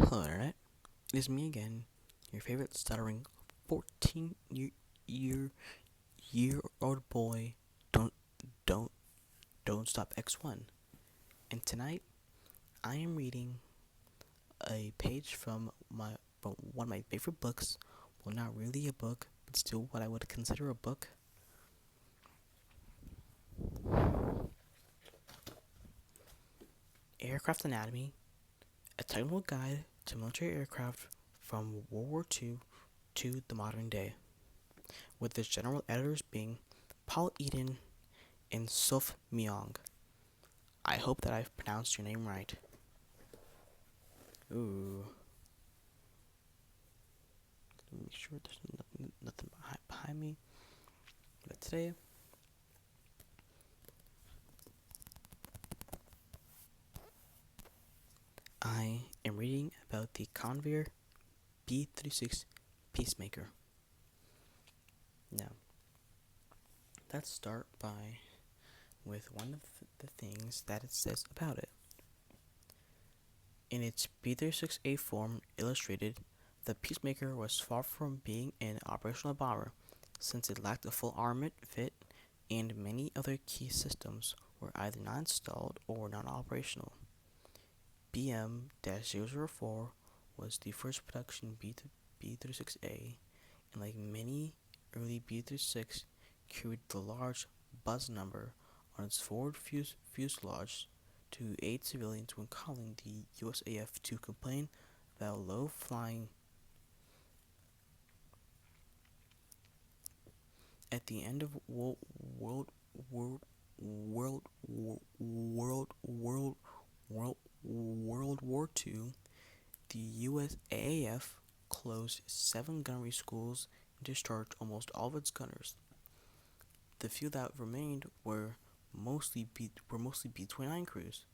Hello, Internet. It is me again, your favorite stuttering 14 year old boy. Don't don't don't stop X1. And tonight, I am reading a page from one of my favorite books. Well, not really a book, but still what I would consider a book. Aircraft Anatomy: A Technical Guide to Military Aircraft from World War II to the Modern Day, with its general editors being Paul Eden and Suf Myong. I hope that I've pronounced your name right. Ooh. Let me make sure there's nothing behind me. But today, I am reading about the Convair B36 Peacemaker. Now, let's start with one of the things that it says about it. In its B36A form illustrated, the Peacemaker was far from being an operational bomber, since it lacked a full armament fit and many other key systems were either not installed or not operational. BM-004 was the first production B36A, and like many early B36, carried the large buzz number on its forward fuselage to aid civilians when calling the USAF to complain about low flying. At the end of World War II, the USAF closed 7 gunnery schools and discharged almost all of its gunners. The few that remained were mostly B-29 crews,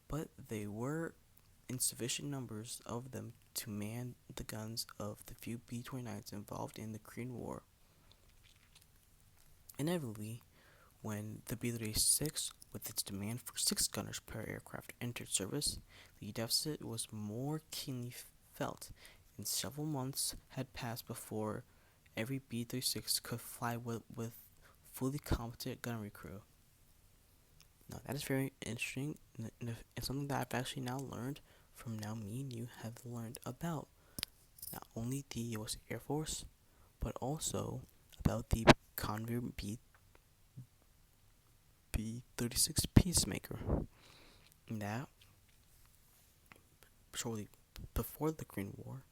but they were insufficient numbers of them to man the guns of the few B-29s involved in the Korean War. Inevitably, when the B-36, with its demand for 6 gunners per aircraft, entered service, the deficit was more keenly felt, and several months had passed before every B-36 could fly with fully competent gunnery crew. Now, that is very interesting, and something that I've actually now learned from now me and you have learned about not only the U.S. Air Force, but also about the Convair B36 Peacemaker. That, shortly before the Korean War,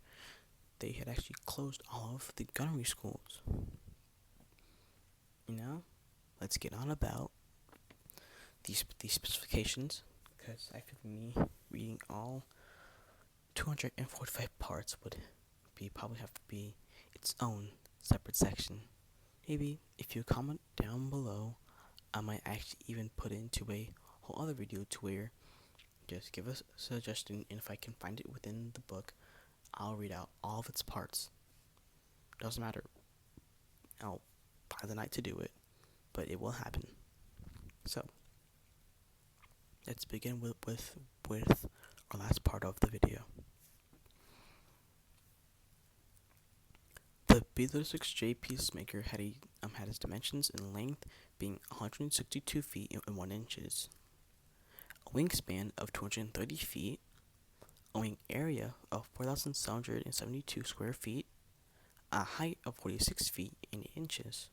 they had actually closed all of the gunnery schools. Let's get on about these specifications, because I feel me reading all 245 parts would probably have to be its own separate section. Maybe if you comment down below, I might actually even put it into a whole other video to where just give us a suggestion, and if I can find it within the book, I'll read out all of its parts. Doesn't matter. I'll find the night to do it, but it will happen. So, let's begin with our last part of the video. The B36J Peacemaker had its dimensions in length being 162 feet and 1 inches, a wingspan of 230 feet, a wing area of 4,772 square feet, a height of 46 feet and inches.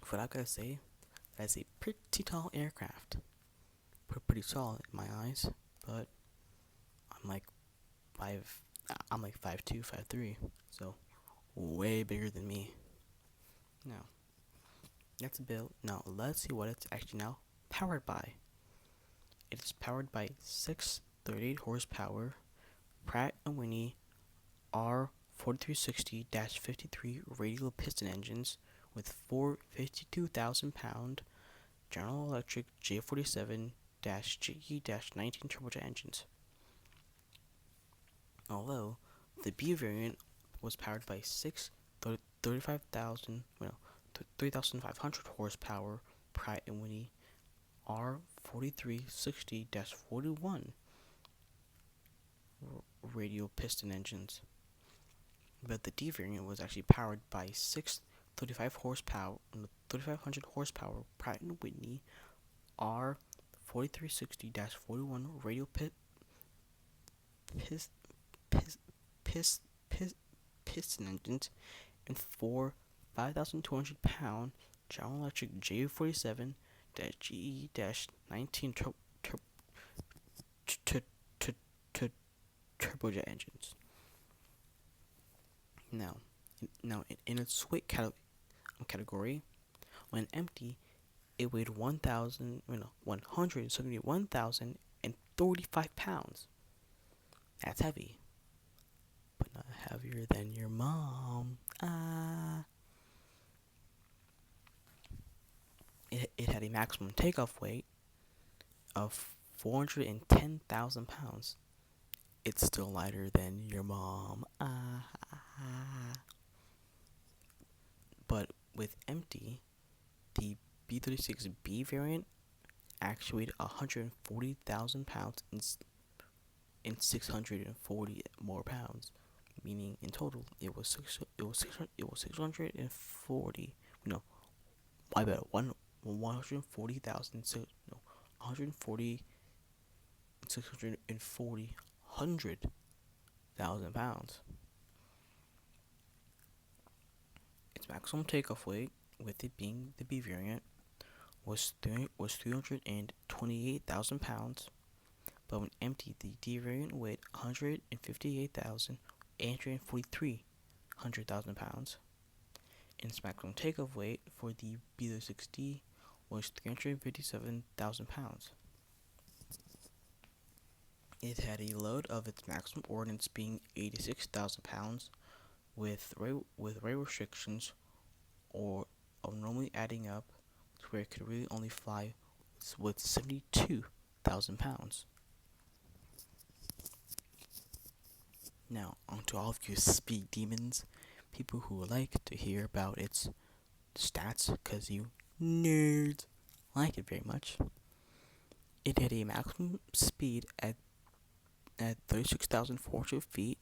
What I gotta say, that is a pretty tall aircraft. Pretty tall in my eyes, but I'm like 5'2", 5'3", so way bigger than me. Now, that's a bit. Now let's see what it's actually now powered by. It is powered by 6 38 horsepower Pratt & Whitney R4360-53 radial piston engines with 4 52,000-pound General Electric J47-GE-19 turbojet engines. Although the B variant was powered by 6 3,500 horsepower Pratt & Whitney R4360-41 radial piston engines. But the D variant was actually powered by six 3500 horsepower Pratt & Whitney R4360-41 radial pis, pis, pis, pis, piston engines and four 5,200-pound General Electric J47-GE-19 turbojet engines. Now, in its weight category, when empty, it weighed 171,035 pounds. That's heavy, but not heavier than your mom. It had a maximum takeoff weight of 410,000 pounds. It's still lighter than your mom. But with empty, the B36B variant actually weighed 140,000 pounds and 640 more pounds, meaning in total it was 640. No, I bet 140,000. So no, 140 640 100,000 pounds. Its maximum takeoff weight, with it being the B variant, was 328,000 pounds, but when empty, the D variant weighed 100,000 pounds. And its maximum takeoff weight for the B36D was 357,000 pounds. It had a load of its maximum ordnance being 86,000 pounds, with weight restrictions or normally adding up to where it could really only fly with 72,000 pounds. Now, on to all of you speed demons, people who like to hear about its stats, because you nerds like it very much. It had a maximum speed at 36,400 feet,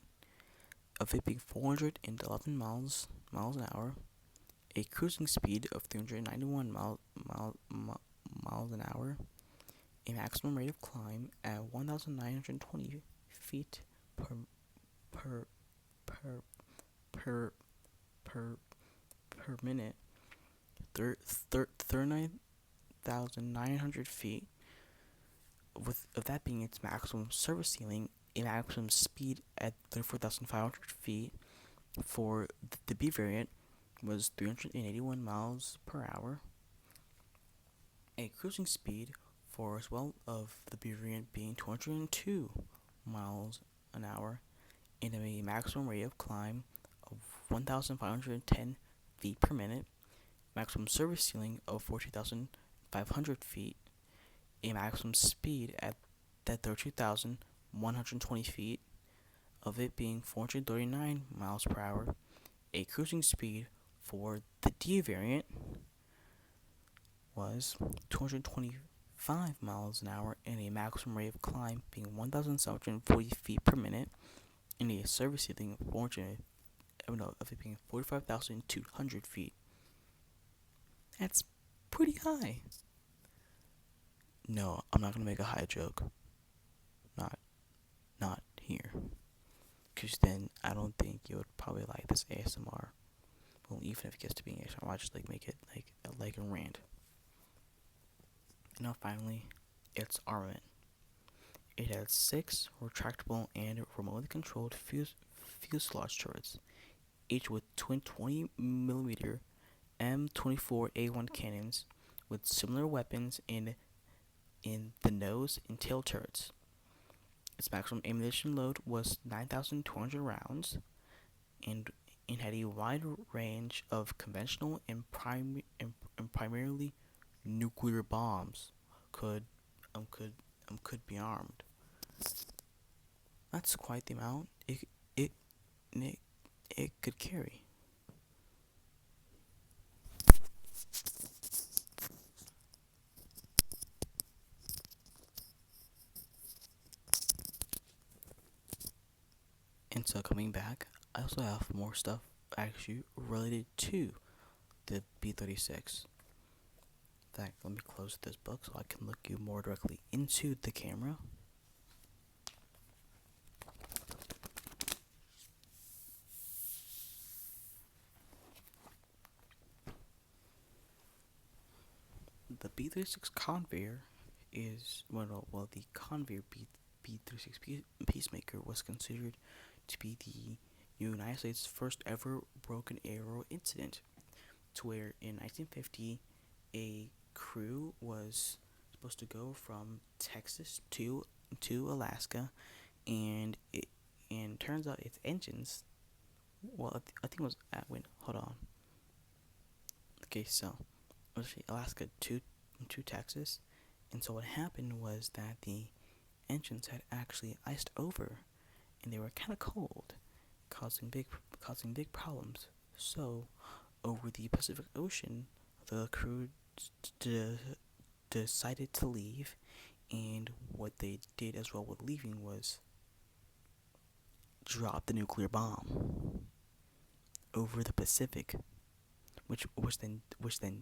of it being 411 miles an hour, a cruising speed of 391 miles an hour, a maximum rate of climb at 1,920 feet per minute, 39,900 feet, with that being its maximum service ceiling, a maximum speed at 34,500 feet for the B variant was 381 miles per hour, a cruising speed for as well of the B variant being 202 miles an hour, and a maximum rate of climb of 1,510 feet per minute, maximum service ceiling of 14,500 feet, a maximum speed at 32,120 feet, of it being 439 miles per hour, a cruising speed for the D variant was 225 miles an hour, and a maximum rate of climb being 1,740 feet per minute, and a service ceiling of it being 45,200 feet. That's pretty high. No, I'm not gonna make a high joke. Not here. Cause then I don't think you would probably like this ASMR. Well, even if it gets to being ASMR, I'll just make it like a rant. And now finally, its armament. It had 6 retractable and remotely controlled fuselage turrets, each with twin 20mm M24A1 cannons with similar weapons in the nose and tail turrets. Its maximum ammunition load was 9,200 rounds, and had a wide range of conventional and primarily nuclear bombs could be armed. That's quite the amount it could carry. So coming back, I also have more stuff actually related to the B36. In fact, let me close this book so I can look you more directly into the camera. The B36 conveyor is the conveyor B36 peacemaker was considered to be the United States' first ever broken arrow incident, to where in 1950 a crew was supposed to go from Texas to Alaska, and it turns out its engines. Well, I think it was at wait, hold on. Okay, so let's see, Alaska to Texas, and so what happened was that the engines had actually iced over, and they were kind of cold, causing big problems. So over the Pacific Ocean, the crew d- decided to leave, and what they did as well with leaving was drop the nuclear bomb over the Pacific, which then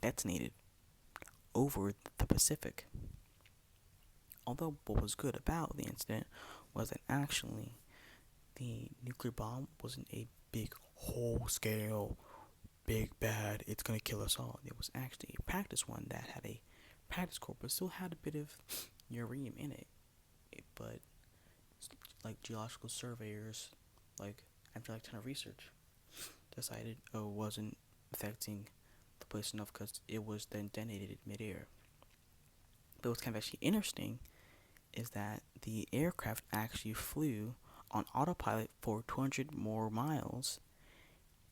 detonated over the Pacific. Although what was good about the incident was that actually the nuclear bomb wasn't a big whole scale, big bad, it's gonna kill us all. It was actually a practice one that had a practice core, but still had a bit of uranium in it. But like geological surveyors, like after like ton of research, decided it wasn't affecting the place enough because it was then detonated midair. But what's kind of actually interesting is that the aircraft actually flew on autopilot for 200 more miles,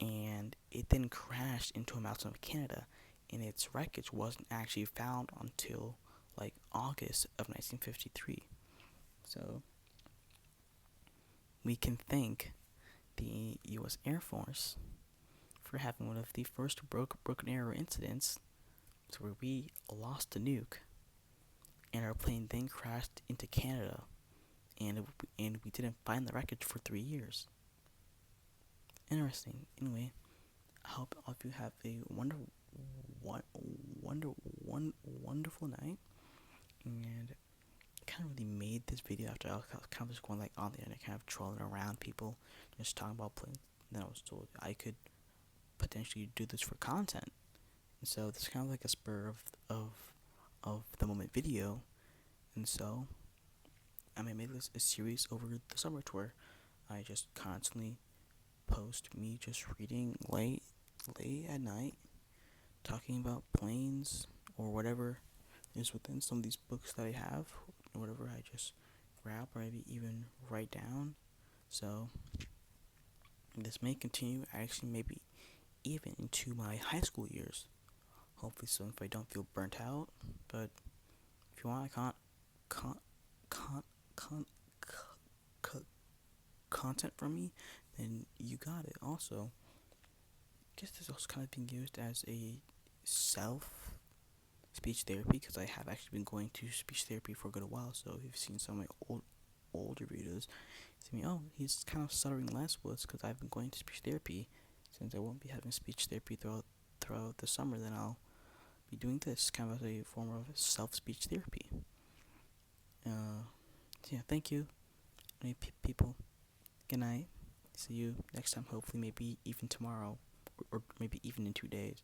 and it then crashed into a mountain of Canada, and its wreckage wasn't actually found until like August of 1953. So we can thank the U.S. Air Force for having one of the first broken arrow incidents, to where we lost the nuke, and our plane then crashed into Canada, and we didn't find the wreckage for 3 years. Interesting. Anyway, I hope all of you have a wonderful night. And I kind of really made this video after I was kind of just going like on the internet, kind of trolling around people, just talking about planes. And then I was told I could potentially do this for content. And so this is kind of like a spur of the moment video. And so I made this a series over the summer tour. I just constantly post me just reading late at night, talking about planes or whatever is within some of these books that I have, or whatever I just grab or maybe even write down. So this may continue, actually maybe even into my high school years. Hopefully soon, if I don't feel burnt out. But if you want, I can't con, con, content from me, then you got it. Also, I guess this is also kind of being used as a self speech therapy, because I have actually been going to speech therapy for a good while. So if you've seen some of my older videos, see me, oh, he's kind of stuttering less. Well, it's because I've been going to speech therapy. Since I won't be having speech therapy throughout the summer, then I'll be doing this kind of as a form of self speech therapy. Yeah, thank you, people. Good night. See you next time. Hopefully, maybe even tomorrow, or maybe even in 2 days.